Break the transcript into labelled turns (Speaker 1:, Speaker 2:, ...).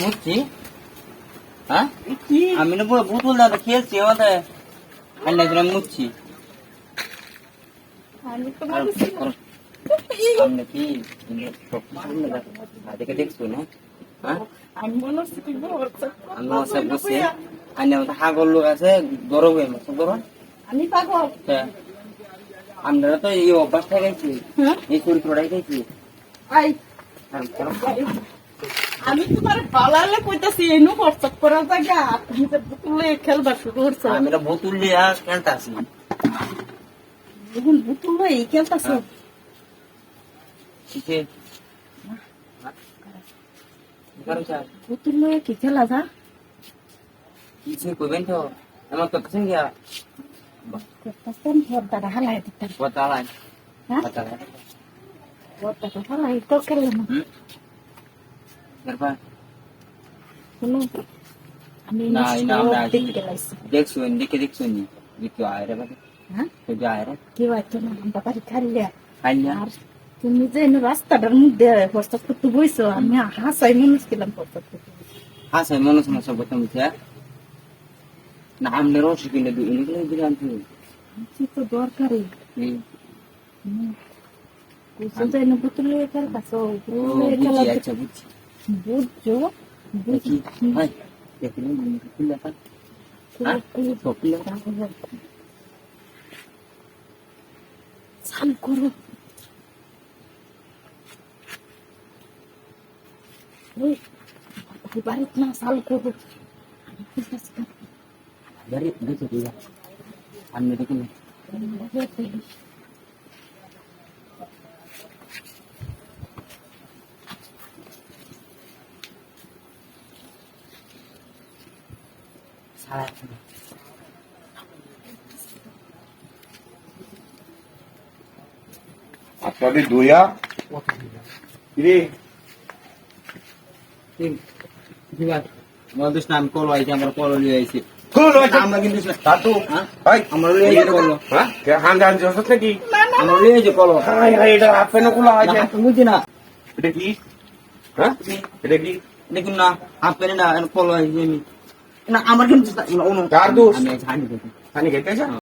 Speaker 1: বুঝছি হ্যাঁ আমি না পুরো বোতল দাদা খেয়েছি আমাদের মুচ্ছি দেখে দেখছো না আমি বসে হাগর লোক আছে গরম হয়ে গেছে গরম
Speaker 2: আমি পাগল
Speaker 1: আমরা তো এই অভ্যাসটা গেছি এই চরিত্রটাই গেছি
Speaker 2: আমি তোমার পালালে কইতাছি এনু হোয়াটসঅ্যাপ করার জায়গা তুমি তো বুতুলে খেলবা শুরু করছো
Speaker 1: আমি তো বোতল লিয়া খেলতাছি
Speaker 2: এখন বুতুলে এই খেলতাছো
Speaker 1: কিসে
Speaker 2: বুতুলে কি খেলা যা
Speaker 1: কিসে কইবেন তো আমার তো পছন্দ গিয়া
Speaker 2: করতাছেন হরদারা হালাই দিতে
Speaker 1: বতালাই
Speaker 2: হ্যাঁ
Speaker 1: বতালাই
Speaker 2: হরদারা হালাই তো খেললাম
Speaker 1: তারপর
Speaker 2: শুনো আমি
Speaker 1: না না আমরা
Speaker 2: দেখতে লাইছি
Speaker 1: দেখছো দেখে দেখছো নি দেখো আয়রা বাদে
Speaker 2: হ্যাঁ
Speaker 1: তো আয়রা
Speaker 2: কি হইতো না আমরা বাড়ি খাইলে
Speaker 1: আইয়া
Speaker 2: আর তুমি যে রাস্তাটার মধ্যে হোয়াটসঅ্যাপ করতে বইছো আমি হাসাই মানুষ ছিলাম হোয়াটসঅ্যাপ করতে
Speaker 1: হাসাই মনে সমস্যা বলতে মুখে না আমনে রসি কিনে দিই এগুলো দিলাম তো
Speaker 2: কি তো দরকারি বুঝছো যে না বুতুলে খেলতাছো বুতুলে খেলা
Speaker 1: আচ্ছা বুঝছি
Speaker 2: বুঝছো
Speaker 1: দেখি হাই দেখি না কি ব্যাপার
Speaker 2: চালু করো বাড়িতে না চালু করো
Speaker 1: dari দেখে দিবা আমি দেখি না সারা
Speaker 3: আপনাদের দইয়া রে
Speaker 1: দিবা আমাদের নাম কল আইছে আমরা কল নিয়ে আইছি
Speaker 3: কোন
Speaker 1: আমরা কিন্তু
Speaker 3: দাদু ভাই
Speaker 1: আমরা লিয়ে আইছি কল
Speaker 3: হ্যাঁ কে হান জান জসত নাকি
Speaker 1: আমরা লিয়ে আইছি কল
Speaker 3: হাই হাই এটা আপেন কোলা আছে
Speaker 1: বুঝি না
Speaker 3: এটা কি হ্যাঁ এটা কি
Speaker 1: দেখুন না আপনি না কল আইছি না আমার কিন্তু
Speaker 3: দাদু
Speaker 1: আমি জানি
Speaker 3: হানি গেছে